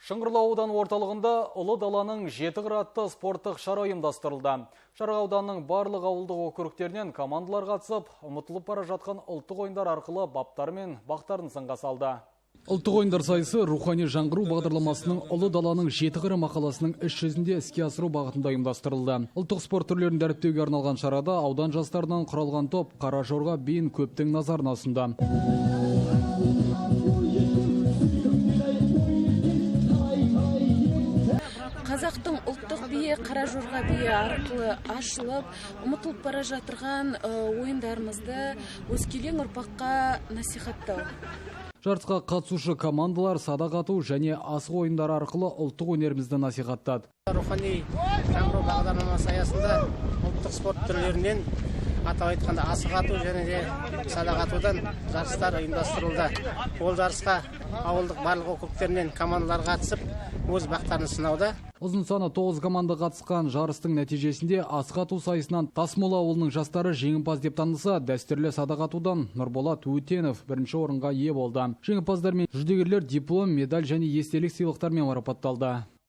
Шыңғырлау ауданы орталығында ұлы даланың 7 қыратты спорттық шара ұйымдастырылды. Шара ауданның барлық ауылдық округтерінен командалар қатысып, ұмытылып бара жатқан ұлттық ойындар арқылы баптары мен бақтарын сынға салды. Ұлттық ойындар сайысы рухани жаңғыру бағдарламасының ұлы даланың 7 қыры мақаласының іс жүзінде іске асыру бағытында ұйымдастырылды. Ұлттық спорт түрлерін дәріптеуге арналған шарада аудан жастарынан құралған топ Қара жорға биін көптің назарына ұсынды. Қазақтың ұлттық биі Қара жорға биі арқылы ашылып, ұмытылып бара жатырған ойындарымызды өскелең ұрпаққа насихаттау. Жарысқа қатысушы командалар садақ ату және асық ойындары арқылы ұлттық өнерімізді насихаттады. Рухани жаңғыру бағдарламасы аясында ұлттық спорт түрлерінен атап айтқанда асық ату және де садақ атудан жарыстар ұйымдастырылды. Ол жарысқа ауылдық барлық округтерінен командалар қатысып, өз бақтарын сынауда. Ұзын саны 9 команда қатысқан жарыстың нәтижесінде асық ату сайысынан Тасмола ауылының жастары жеңімпаз деп танылса, дәстүрлі садақ атудан Нұрболат Өтенов бірінші орынға ие болды. Жеңімпаздар мен жүлдегерлер диплом, медаль және естелік сыйлықтармен марапатталды.